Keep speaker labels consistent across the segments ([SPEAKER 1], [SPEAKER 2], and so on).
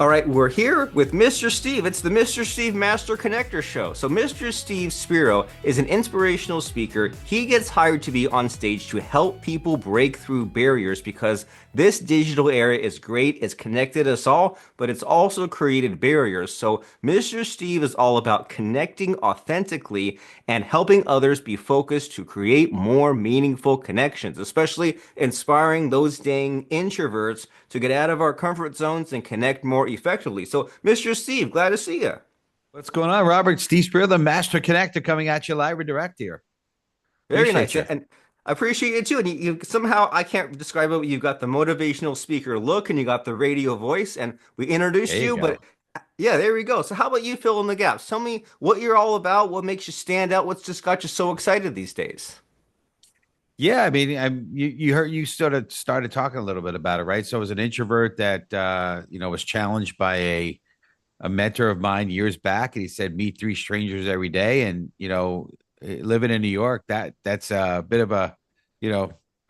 [SPEAKER 1] All right, we're here with Mr. Steve. It's the Mr. Steve Master Connector Show. So, Mr. Steve Spiro is an inspirational speaker. He gets hired to be on stage to help people break through barriers because this digital era is great. It's connected us all, but it's also created barriers. So, Mr. Steve is all about connecting authentically and helping others be focused to create more meaningful connections, especially inspiring those dang introverts to get out of our comfort zones and connect more effectively. So, Mr. Steve, glad to see you.
[SPEAKER 2] What's going on, Robert? Steve Spiro, the Master Connector, coming at you live and direct here.
[SPEAKER 1] Very
[SPEAKER 2] Appreciate
[SPEAKER 1] nice.
[SPEAKER 2] you.
[SPEAKER 1] And I appreciate it too. And you somehow, I can't describe it, but you've got the motivational speaker look and you got the radio voice. And we introduced
[SPEAKER 2] There you
[SPEAKER 1] you, but
[SPEAKER 2] go.
[SPEAKER 1] yeah, there we go. So, how about you fill in the gaps? Tell me what you're all about, what makes you stand out, what's just got you so excited these days.
[SPEAKER 2] Yeah, I mean, you heard you sort of started talking a little bit about it, right? So I was an introvert that was challenged by a mentor of mine years back, and he said meet three strangers every day, and living in New York, that's a bit of a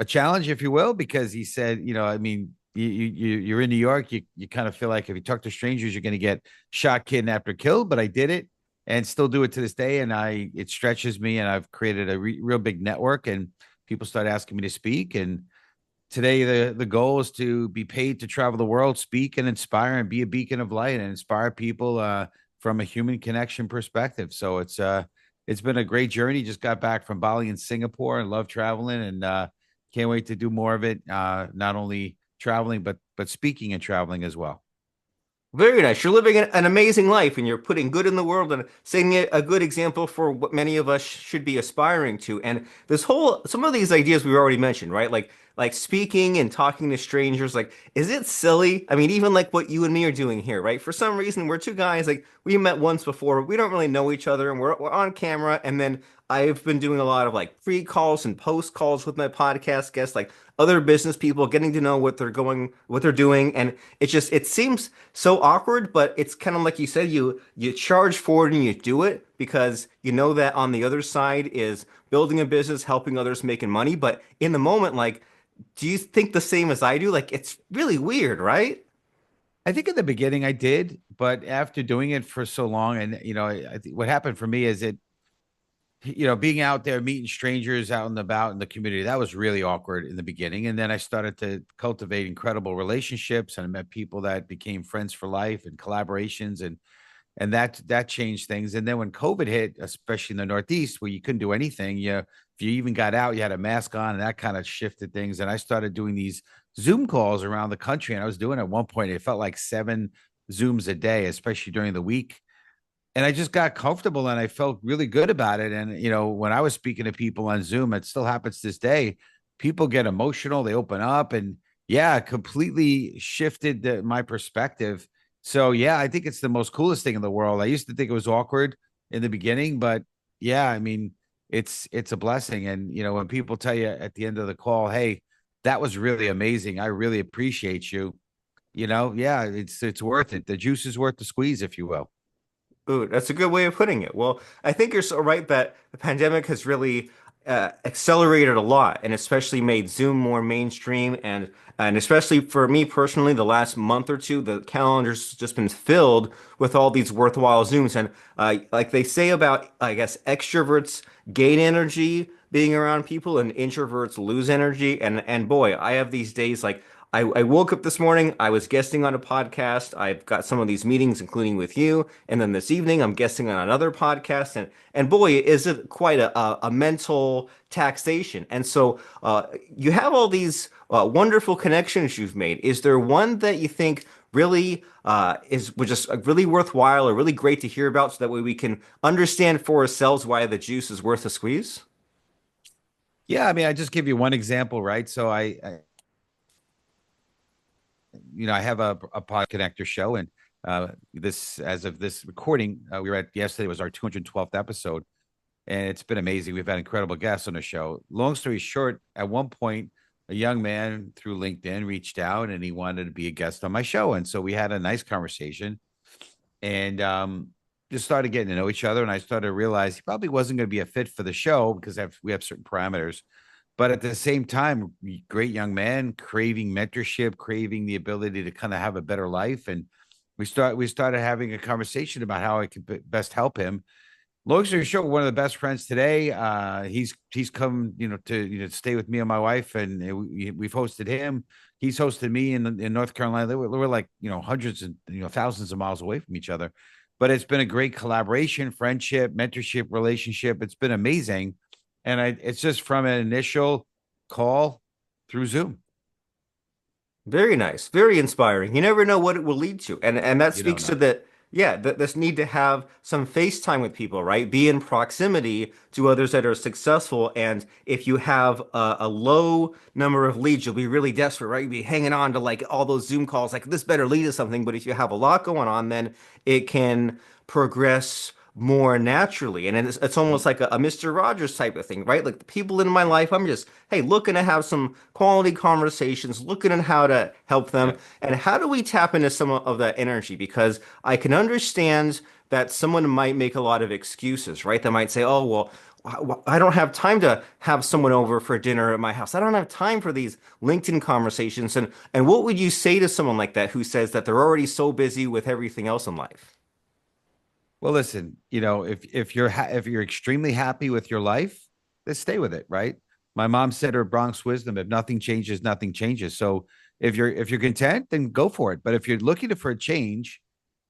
[SPEAKER 2] challenge, if you will, because he said, I mean, you're in New York, you kind of feel like if you talk to strangers, you're going to get shot, kidnapped, or killed. But I did it and still do it to this day, and it stretches me, and I've created a real big network, and people start asking me to speak, and today the goal is to be paid to travel the world, speak and inspire and be a beacon of light and inspire people from a human connection perspective. So it's been a great journey. Just got back from Bali and Singapore and love traveling, and can't wait to do more of it. Not only traveling but speaking and traveling as well.
[SPEAKER 1] Very nice. You're living an amazing life and you're putting good in the world and setting a good example for what many of us should be aspiring to. And some of these ideas we've already mentioned, right? Like speaking and talking to strangers, like, is it silly? I mean, even like what you and me are doing here, right? For some reason, we're two guys, like, we met once before, we don't really know each other, and we're on camera. And then I've been doing a lot of like pre calls and post calls with my podcast guests, like other business people, getting to know what they're doing. And it seems so awkward, but it's kind of like you said, you charge forward and you do it because you know that on the other side is building a business, helping others, making money. But in the moment, like, do you think the same as I do? Like, it's really weird, right?
[SPEAKER 2] I think in the beginning I did, but after doing it for so long, and I think what happened for me is being out there meeting strangers out and about in the community, that was really awkward in the beginning, and then I started to cultivate incredible relationships, and I met people that became friends for life and collaborations, and that changed things. And then when COVID hit, especially in the Northeast, where you couldn't do anything, if you even got out, you had a mask on, and that kind of shifted things. And I started doing these Zoom calls around the country, and I was doing at one point, it felt like 7 Zooms a day, especially during the week. And I just got comfortable, and I felt really good about it. And when I was speaking to people on Zoom, it still happens to this day. People get emotional, they open up, and yeah, it completely shifted my perspective. So yeah, I think it's the most coolest thing in the world. I used to think it was awkward in the beginning, but yeah, I mean, it's a blessing. And when people tell you at the end of the call, "Hey, that was really amazing. I really appreciate you." Yeah, it's worth it. The juice is worth the squeeze, if you will.
[SPEAKER 1] Ooh, that's a good way of putting it. Well, I think you're so right that the pandemic has really accelerated a lot, and especially made Zoom more mainstream. And especially for me personally, the last month or two, the calendar's just been filled with all these worthwhile Zooms. And like they say about, I guess, extroverts gain energy being around people, and introverts lose energy. And boy, I have these days like. I woke up this morning, I was guesting on a podcast. I've got some of these meetings, including with you. And then this evening, I'm guesting on another podcast. And boy, is it quite a mental taxation. And so you have all these wonderful connections you've made. Is there one that you think really was just really worthwhile or really great to hear about so that way we can understand for ourselves why the juice is worth a squeeze?
[SPEAKER 2] Yeah, I mean, I just give you one example, right? So I have a pod connector show, and this, as of this recording, we were at yesterday was our 212th episode, and it's been amazing. We've had incredible guests on the show. Long story short, at one point, a young man through LinkedIn reached out, and he wanted to be a guest on my show, and so we had a nice conversation, and just started getting to know each other, and I started to realize he probably wasn't going to be a fit for the show because we have certain parameters. But at the same time, great young man, craving mentorship, craving the ability to kind of have a better life. And We started having a conversation about how I could best help him. Long story short, one of the best friends today. He's come, to stay with me and my wife, and we've hosted him. He's hosted me in North Carolina. We're like hundreds and thousands of miles away from each other, but it's been a great collaboration, friendship, mentorship, relationship. It's been amazing, and it's just from an initial call through Zoom.
[SPEAKER 1] Very nice, very inspiring. You never know what it will lead to. And that
[SPEAKER 2] You know,
[SPEAKER 1] speaks to
[SPEAKER 2] not
[SPEAKER 1] the yeah, this need to have some face time with people, right? Be in proximity to others that are successful. And if you have a low number of leads, you'll be really desperate, right? You'll be hanging on to like all those Zoom calls, like this better lead to something. But if you have a lot going on, then it can progress more naturally. And it's almost like a Mr. Rogers type of thing, right? Like the people in my life, I'm just, hey, looking to have some quality conversations, looking at how to help them.
[SPEAKER 2] yeah.
[SPEAKER 1] And how do we tap into some of that energy? Because I can understand that someone might make a lot of excuses, right? They might say, oh, well, I don't have time to have someone over for dinner at my house. I don't have time for these LinkedIn conversations. And what would you say to someone like that who says that they're already so busy with everything else in life?
[SPEAKER 2] Well, listen, if you're extremely happy with your life, then stay with it, right? My mom said her Bronx wisdom: if nothing changes, nothing changes. So if you're content, then go for it. But if you're looking for a change,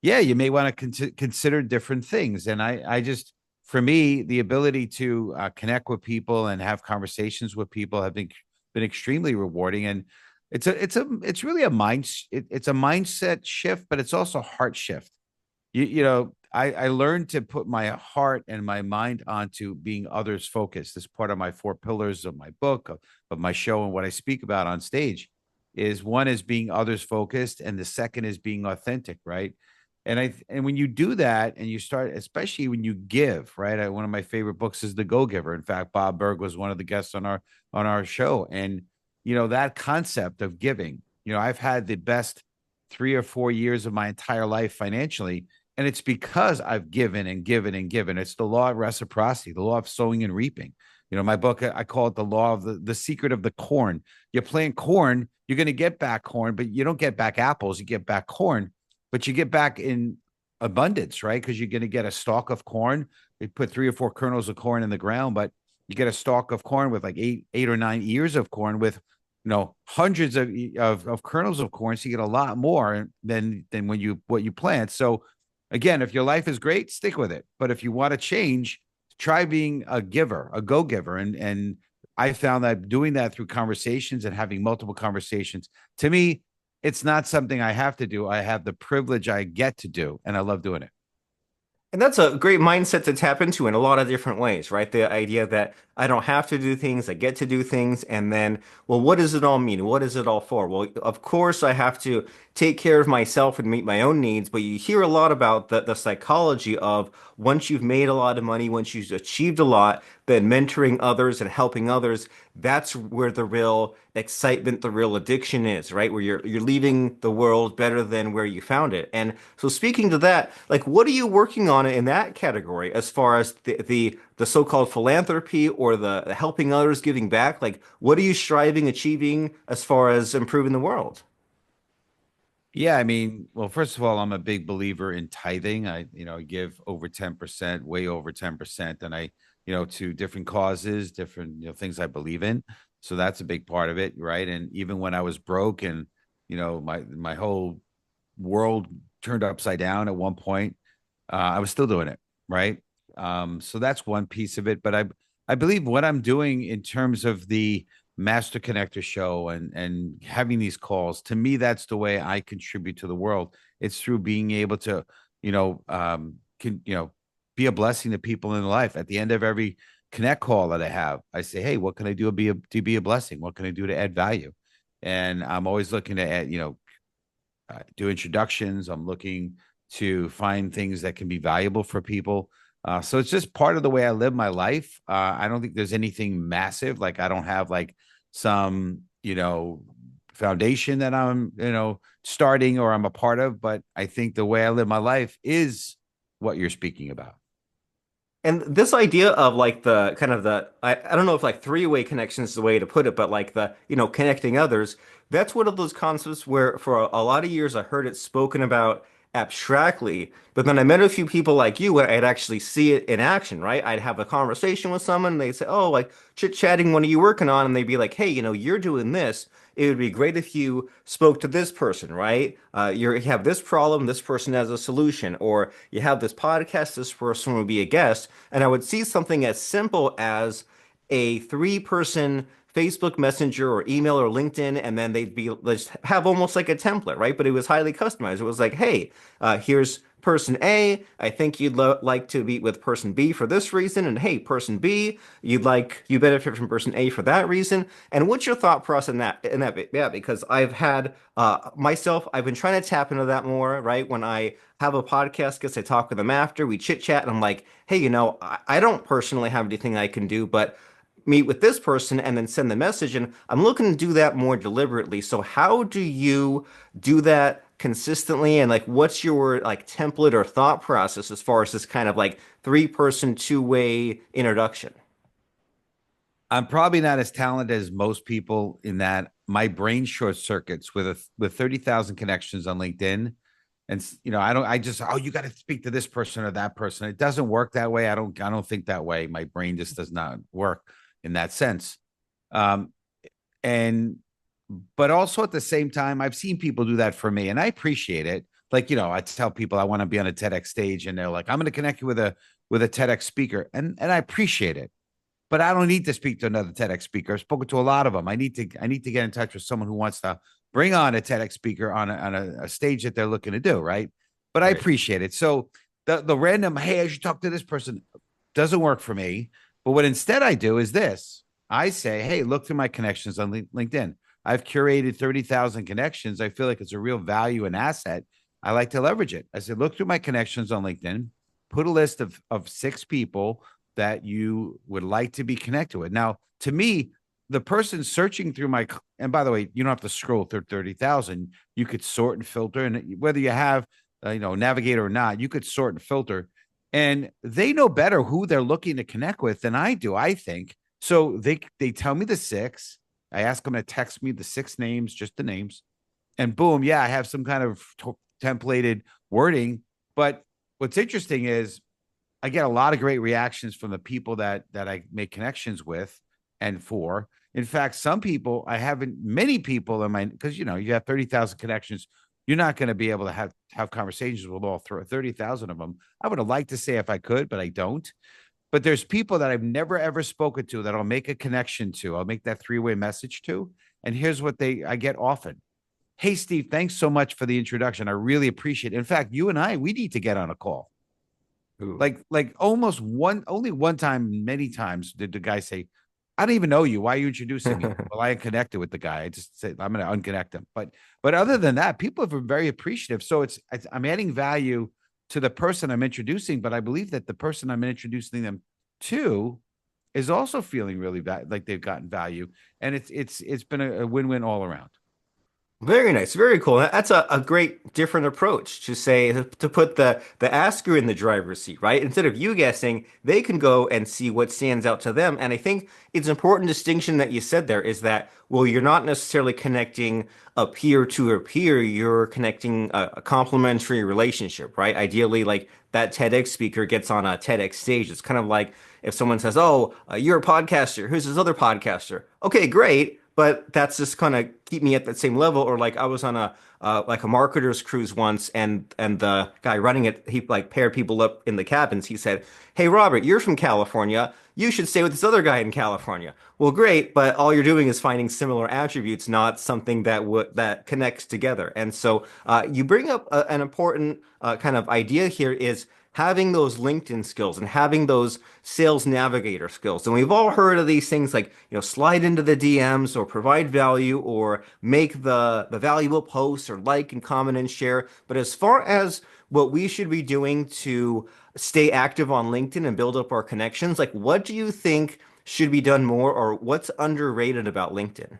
[SPEAKER 2] yeah, you may want to consider different things. And I just, for me, the ability to connect with people and have conversations with people have been extremely rewarding. And it's really it's a mindset shift, but it's also a heart shift. I learned to put my heart and my mind onto being others focused. This part of my four pillars of my book, of my show, and what I speak about on stage is, one is being others focused, and the second is being authentic, right? And when you do that, and you start, especially when you give, right? One of my favorite books is The Go Giver. In fact, Bob Berg was one of the guests on our show, and that concept of giving. I've had the best 3 or 4 years of my entire life financially, and it's because I've given and given and given. It's the law of reciprocity, the law of sowing and reaping. My book, I call it the law of the secret of the corn. You plant corn, you're going to get back corn, but you don't get back apples. You get back corn, but you get back in abundance, right? Because you're going to get a stalk of corn. They put 3 or 4 kernels of corn in the ground, but you get a stalk of corn with like eight or 9 ears of corn with hundreds of kernels of corn. So you get a lot more than what you plant. So again, if your life is great, stick with it. But if you want to change, try being a giver, a go giver. And I found that doing that through conversations and having multiple conversations, to me, it's not something I have to do. I have the privilege I get to do, and I love doing it.
[SPEAKER 1] And that's a great mindset to tap into in a lot of different ways, right? The idea that I don't have to do things, I get to do things. And then, well, what does it all mean? What is it all for? Well, of course, I have to take care of myself and meet my own needs. But you hear a lot about the psychology of once you've made a lot of money, once you've achieved a lot, then mentoring others and helping others, that's where the real excitement, the real addiction is, right? Where you're leaving the world better than where you found it. And so speaking to that, like what are you working on in that category as far as the so-called philanthropy or the helping others, giving back? Like what are you striving, achieving as far as improving the world?
[SPEAKER 2] Yeah, I mean, well, first of all, I'm a big believer in tithing. I give over 10%, way over 10%, and to different causes, different, things I believe in. So that's a big part of it, right? And even when I was broke and, my whole world turned upside down at one point, I was still doing it, right? So that's one piece of it. But I believe what I'm doing in terms of the Master Connector show and having these calls, to me, that's the way I contribute to the world. It's through being able to, can be a blessing to people in life. At the end of every connect call that I have, I say, hey, what can I do to be a blessing? What can I do to add value? And I'm always looking to add, do introductions. I'm looking to find things that can be valuable for people. So it's just part of the way I live my life. I don't think there's anything massive. Like I don't have like some, foundation that I'm, starting or I'm a part of. But I think the way I live my life is what you're speaking about.
[SPEAKER 1] And this idea of like the kind of I don't know if like three-way connection is the way to put it, but like connecting others, that's one of those concepts where for a lot of years I heard it spoken about abstractly. But then I met a few people like you where I'd actually see it in action, right? I'd have a conversation with someone, and they'd say, "Oh, like chit-chatting, what are you working on?" And they'd be like, "Hey, you're doing this. It would be great if you spoke to this person, right? You have this problem, this person has a solution, or you have this podcast, this person would be a guest." And I would see something as simple as a three-person Facebook Messenger or email or LinkedIn, and then they'd be let's have almost like a template, right? But it was highly customized. It was like, hey, here's person A. I think you'd like to meet with person B for this reason, and hey, person B, you benefit from person A for that reason. And what's your thought process in that? Yeah, because I've had myself, I've been trying to tap into that more, right? When I have a podcast, guess I talk with them after we chit chat, and I'm like, hey, I don't personally have anything I can do, but meet with this person and then send the message. And I'm looking to do that more deliberately. So how do you do that consistently? And like, what's your like template or thought process as far as this kind of like three-person two-way introduction?
[SPEAKER 2] I'm probably not as talented as most people in that my brain short circuits with 30,000 connections on LinkedIn. And I just, oh, you got to speak to this person or that person. It doesn't work that way. I don't think that way. My brain just does not work in that sense. Um, and but also at the same time, I've seen people do that for me, and I appreciate it. Like, I tell people I want to be on a TEDx stage, and they're like, I'm going to connect you with a TEDx speaker, and I appreciate it. But I don't need to speak to another TEDx speaker. I've spoken to a lot of them. I need to get in touch with someone who wants to bring on a TEDx speaker on a stage that they're looking to do, right? But I
[SPEAKER 1] Right.
[SPEAKER 2] appreciate it. So the random, hey, I should talk to this person doesn't work for me. But what instead I do is this. I say, hey, look through my connections on LinkedIn. I've curated 30,000 connections. I feel like it's a real value and asset. I like to leverage it. I said, look through my connections on LinkedIn, put a list of 6 people that you would like to be connected with. Now, to me, the person searching through and by the way, you don't have to scroll through 30,000. You could sort and filter. And whether you have, Navigator or not, you could sort and filter. And they know better who they're looking to connect with than I do, I think. So they tell me the 6. I ask them to text me the 6 names, just the names. And boom, yeah, I have some kind of templated wording. But what's interesting is I get a lot of great reactions from the people that I make connections with and for. In fact, some people I haven't, many people in my, because you have 30,000 connections, you're not going to be able to have conversations with all 30,000 of them. I would have liked to say if I could, but I don't. But there's people that I've never ever spoken to that I'll make a connection to. I'll make that 3-way message to. And here's what I get often. Hey, Steve, thanks so much for the introduction. I really appreciate it. In fact, you and we need to get on a call.
[SPEAKER 1] Ooh.
[SPEAKER 2] Like almost only one time, many times did the guy say, I don't even know you. Why are you introducing me? Well, I connected with the guy. I just said I'm going to unconnect him. But other than that, people have been very appreciative. So I'm adding value to the person I'm introducing, but I believe that the person I'm introducing them to is also feeling really like they've gotten value, and it's been a win-win all around.
[SPEAKER 1] Very nice, very cool. That's a great different approach to say to put the asker in the driver's seat, right? Instead of you guessing, they can go and see what stands out to them. And I think it's an important distinction that you said there is that, well, you're not necessarily connecting a peer to a peer, you're connecting a complementary relationship, right? Ideally, like that TEDx speaker gets on a TEDx stage. It's kind of like if someone says, "Oh, you're a podcaster. Who's this other podcaster?" Okay, great. But that's just kind of keep me at that same level. Or like I was on a like a marketer's cruise once, and the guy running it, he like paired people up in the cabins. He said, "Hey Robert, you're from California. You should stay with this other guy in California." Well, great, but all you're doing is finding similar attributes, not something that connects together. And so you bring up an important kind of idea here is having those LinkedIn skills and having those sales navigator skills. And we've all heard of these things like, slide into the DMs or provide value or make the valuable posts or like and comment and share. But as far as what we should be doing to stay active on LinkedIn and build up our connections, like what do you think should be done more or what's underrated about LinkedIn?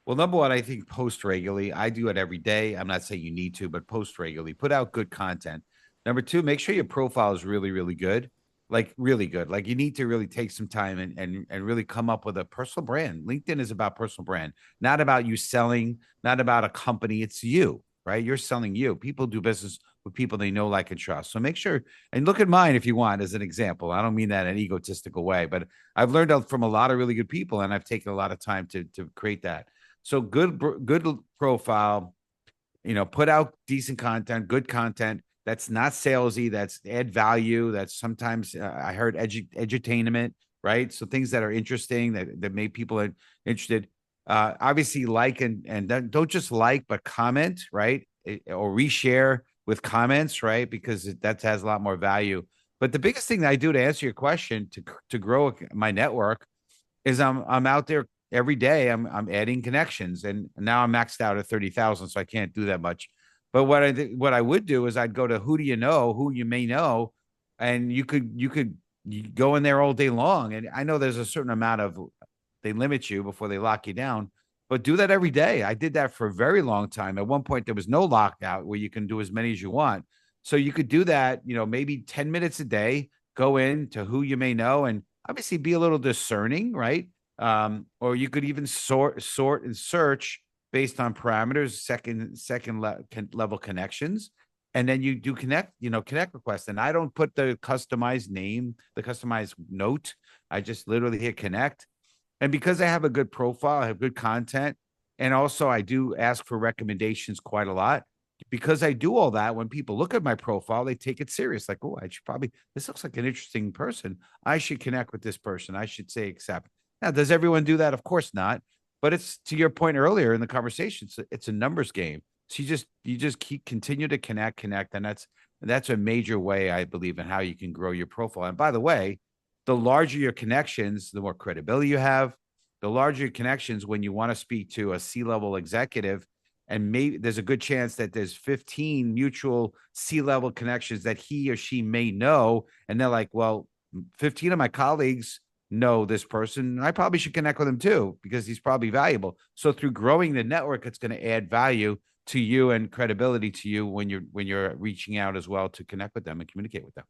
[SPEAKER 2] Well, number one, I think post regularly. I do it every day. I'm not saying you need to, but post regularly. Put out good content. Number two, make sure your profile is really, really good. Like really good. Like you need to really take some time and really come up with a personal brand. LinkedIn is about personal brand, not about you selling, not about a company. It's you, right? You're selling you. People do business with people they know, like, and trust. So make sure and look at mine if you want as an example. I don't mean that in an egotistical way, but I've learned from a lot of really good people, and I've taken a lot of time to create that. So good profile, put out decent content, good content that's not salesy, that's add value, that's sometimes I heard edutainment, right? So things that are interesting that make people interested. Obviously, like and don't just like, but comment, right? Or reshare with comments, right? Because that has a lot more value. But the biggest thing that I do to answer your question to grow my network is I'm out there every day. I'm adding connections, and now I'm maxed out at 30,000, so I can't do that much. But what I would do is I'd go to who do you know, who you may know, and you go in there all day long. And I know there's a certain amount of they limit you before they lock you down, but do that every day. I did that for a very long time. At one point, there was no lockout where you can do as many as you want. So you could do that, maybe 10 minutes a day, go in to who you may know, and obviously be a little discerning, right? Or you could even sort and search based on parameters, level connections, and then you do connect requests. And I don't put the customized name, the customized note. I just literally hit connect. And because I have a good profile, I have good content, and also I do ask for recommendations quite a lot. Because I do all that, when people look at my profile, they take it serious. Like, oh, I should probably, this looks like an interesting person. I should connect with this person. I should say accept. Now, does everyone do that? Of course not. But it's to your point earlier in the conversation. It's a numbers game. So you just continue to connect, and that's a major way I believe in how you can grow your profile. And by the way, the larger your connections, the more credibility you have. The larger your connections, when you want to speak to a C-level executive, and maybe there's a good chance that there's 15 mutual C-level connections that he or she may know, and they're like, well, 15 of my colleagues know this person. I probably should connect with him too because he's probably valuable. So through growing the network, it's going to add value to you and credibility to you when you're reaching out as well to connect with them and communicate with them.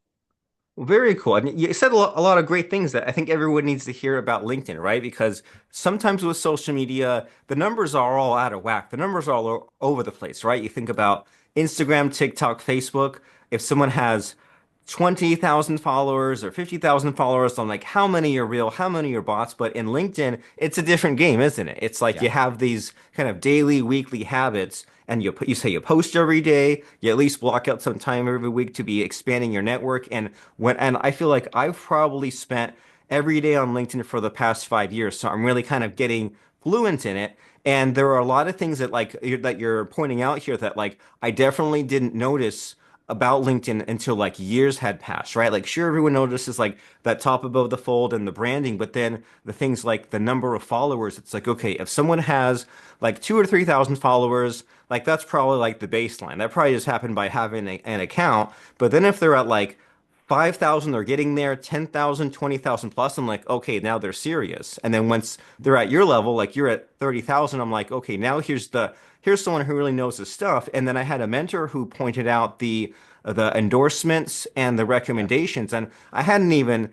[SPEAKER 1] Very cool. And you said a lot of great things that I think everyone needs to hear about LinkedIn, right? Because sometimes with social media, the numbers are all out of whack. The numbers are all over the place, right? You think about Instagram, TikTok, Facebook. If someone has 20,000 followers or 50,000 followers, I'm like, how many are real? How many are bots? But in LinkedIn, it's a different game, isn't it? It's like
[SPEAKER 2] Yeah,
[SPEAKER 1] you have these kind of daily, weekly habits, and you say you post every day. You at least block out some time every week to be expanding your network. And I feel like I've probably spent every day on LinkedIn for the past 5 years, so I'm really kind of getting fluent in it. And there are a lot of things that that you're pointing out here that like I definitely didn't notice about LinkedIn until like years had passed, right? Like, sure, everyone notices like that top above the fold and the branding, but then the things like the number of followers, it's like, okay, if someone has like 2 or 3 thousand followers, like that's probably like the baseline. That probably just happened by having an account. But then if they're at like 5,000, they're getting there, 10,000, 20,000 plus. I'm like, okay, now they're serious. And then once they're at your level, like you're at 30,000, I'm like, okay, now here's someone who really knows his stuff. And then I had a mentor who pointed out the endorsements and the
[SPEAKER 2] yeah,
[SPEAKER 1] recommendations, and I hadn't even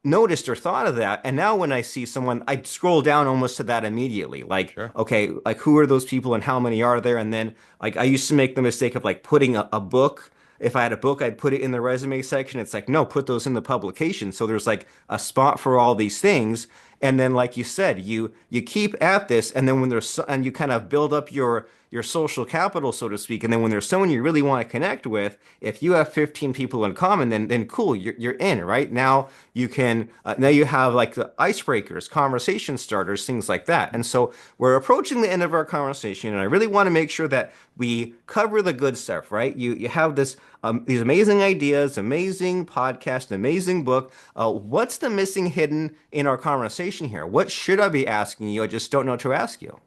[SPEAKER 1] noticed or thought of that. And now when I see someone, I scroll down almost to that immediately. Like,
[SPEAKER 2] sure.
[SPEAKER 1] okay, like who are those people and how many are there? And then like I used to make the mistake of like putting a book. If I had a book, I'd put it in the resume section. It's like, no, put those in the publication. So there's like a spot for all these things. And then, like you said, you keep at this, and then when and you kind of build up your social capital, so to speak. And then when there's someone you really want to connect with, if you have 15 people in common, then cool, you're in, right? Now now you have like the icebreakers, conversation starters, things like that. And so we're approaching the end of our conversation, and I really want to make sure that we cover the good stuff, right? You have these amazing ideas, amazing podcast, amazing book. What's the missing hidden in our conversation here? What should I be asking you? I just don't know to ask you.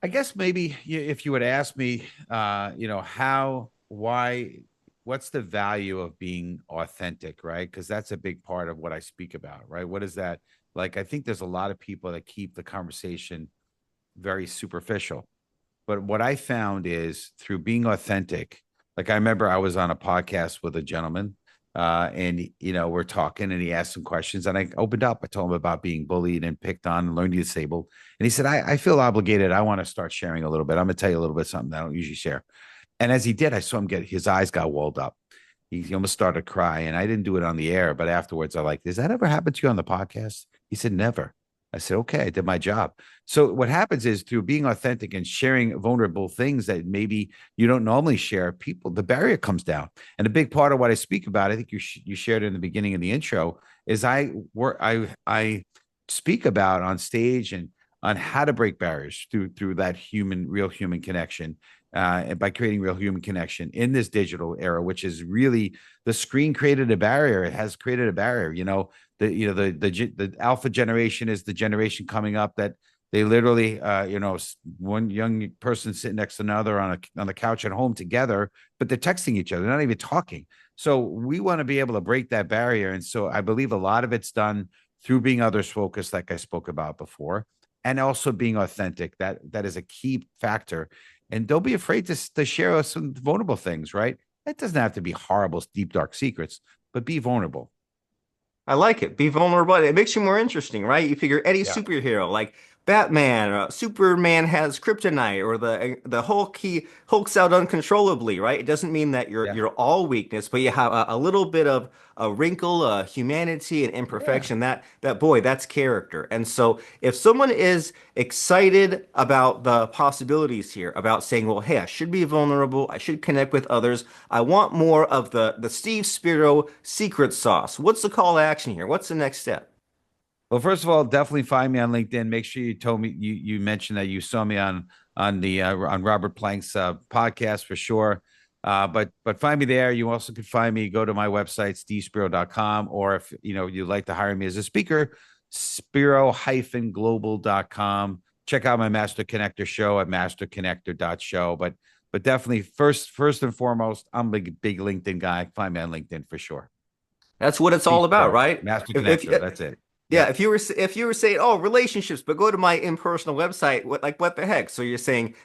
[SPEAKER 2] I guess maybe if you would ask me, what's the value of being authentic, right? Because that's a big part of what I speak about, right? What is that? Like, I think there's a lot of people that keep the conversation very superficial. But what I found is through being authentic, like I remember I was on a podcast with a gentleman And we're talking, and he asked some questions, and I opened up. I told him about being bullied and picked on and learning disabled. And he said, I feel obligated. I want to start sharing a little bit. I'm going to tell you a little bit something that I don't usually share. And as he did, I saw him get his eyes got walled up. He almost started to cry. And I didn't do it on the air, but afterwards, I like, does that ever happen to you on the podcast? He said, never. I said, okay, I did my job. So what happens is through being authentic and sharing vulnerable things that maybe you don't normally share, the barrier comes down. And a big part of what I speak about, I think you shared in the beginning of the intro, is I speak about on stage and on how to break barriers through that real human connection, and by creating real human connection in this digital era, which is really the screen created a barrier. It has created a barrier. The alpha generation is the generation coming up that they literally, one young person sitting next to another on the couch at home together, but they're texting each other, they're not even talking. So we want to be able to break that barrier, and so I believe a lot of it's done through being others focused, like I spoke about before, and also being authentic. That is a key factor. And don't be afraid to share some vulnerable things, right? It doesn't have to be horrible, deep, dark secrets, but be vulnerable.
[SPEAKER 1] I like it. Be vulnerable. It makes you more interesting, right? You figure any
[SPEAKER 2] Yeah.
[SPEAKER 1] superhero like Batman, Superman has kryptonite, or the Hulk, he hulks out uncontrollably, right? It doesn't mean that
[SPEAKER 2] Yeah.
[SPEAKER 1] you're all weakness, but you have a little bit of a wrinkle, humanity, and
[SPEAKER 2] Yeah.
[SPEAKER 1] imperfection. That boy, that's character. And so, if someone is excited about the possibilities here, about saying, "Well, hey, I should be vulnerable. I should connect with others. I want more of the Steve Spiro secret sauce." What's the call to action here? What's the next step?
[SPEAKER 2] Well, first of all, definitely find me on LinkedIn. Make sure you told me you mentioned that you saw me on Robert Plank's podcast for sure. But find me there. You also could find me. Go to my website, stevespiro.com, or if you'd like to hire me as a speaker, spiro-global.com. Check out my Master Connector show at masterconnector.show. But definitely first and foremost, I'm a big LinkedIn guy. Find me on LinkedIn for sure.
[SPEAKER 1] That's what it's
[SPEAKER 2] Steve
[SPEAKER 1] all about,
[SPEAKER 2] Spiro,
[SPEAKER 1] right?
[SPEAKER 2] Master
[SPEAKER 1] If
[SPEAKER 2] Connector. That's it.
[SPEAKER 1] Yeah,
[SPEAKER 2] Yeah.
[SPEAKER 1] if you were saying, oh, relationships, but go to my impersonal website, what the heck? So you're saying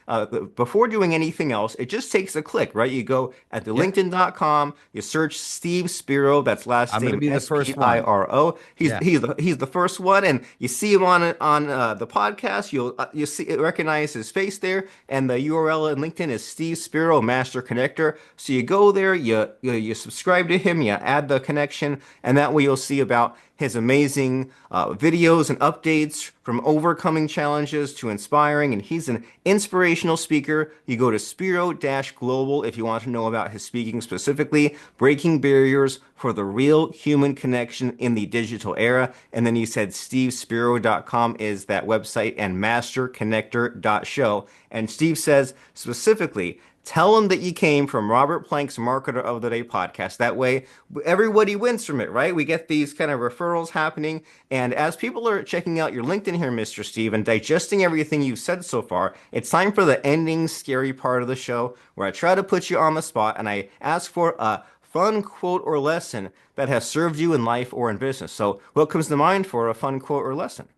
[SPEAKER 1] before doing anything else, it just takes a click, right? You go at the
[SPEAKER 2] Yeah.
[SPEAKER 1] LinkedIn.com, you search Steve Spiro, that's last
[SPEAKER 2] I'm going to
[SPEAKER 1] name
[SPEAKER 2] be the first one.
[SPEAKER 1] Spiro.
[SPEAKER 2] Yeah.
[SPEAKER 1] He's the first one, and you see him on the podcast. You see recognize his face there, and the URL in LinkedIn is Steve Spiro Master Connector. So you go there, you subscribe to him, you add the connection, and that way you'll see about his amazing videos and updates from overcoming challenges to inspiring. And he's an inspirational speaker. You go to Spiro-Global if you want to know about his speaking specifically, breaking barriers for the real human connection in the digital era. And then you said stevespiro.com is that website, and masterconnector.show. And Steve says specifically, tell them that you came from Robert Plank's Marketer of the Day podcast. That way, everybody wins from it, right? We get these kind of referrals happening. And as people are checking out your LinkedIn here, Mr. Steve, and digesting everything you've said so far, it's time for the ending scary part of the show where I try to put you on the spot and I ask for a fun quote or lesson that has served you in life or in business. So, what comes to mind for a fun quote or lesson?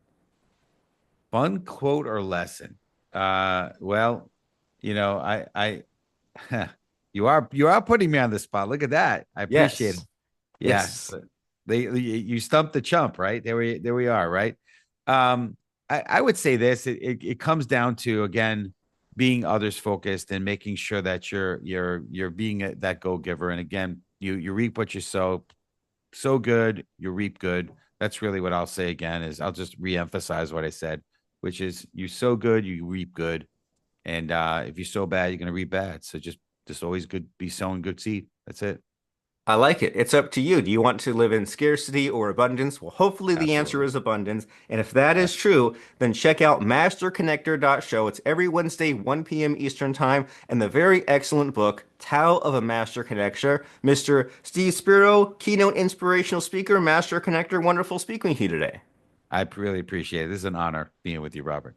[SPEAKER 2] Fun quote or lesson. Well, I you are putting me on the spot. Look at that. I appreciate it.
[SPEAKER 1] Yes.
[SPEAKER 2] Yes.
[SPEAKER 1] Yes.
[SPEAKER 2] You stumped the chump, right? There we are, right? I would say this. It comes down to, again, being others focused and making sure that you're being that go giver. And again, you reap what you sow. So good, you reap good. That's really what I'll say again. Is I'll just reemphasize what I said, which is you sow good, you reap good. And if you sow bad, you're gonna reap bad. So just always be sowing good seed. That's it.
[SPEAKER 1] I like it. It's up to you. Do you want to live in scarcity or abundance? Well, hopefully the answer
[SPEAKER 2] Absolutely.
[SPEAKER 1] is abundance. And if that
[SPEAKER 2] Yeah.
[SPEAKER 1] is true, then check out masterconnector.show. It's every Wednesday, 1 p.m. Eastern Time, and the very excellent book, Tao of a Master Connector. Mr. Steve Spiro, keynote inspirational speaker, Master Connector. Wonderful speaking with you today.
[SPEAKER 2] I really appreciate it. This is an honor being with you, Robert.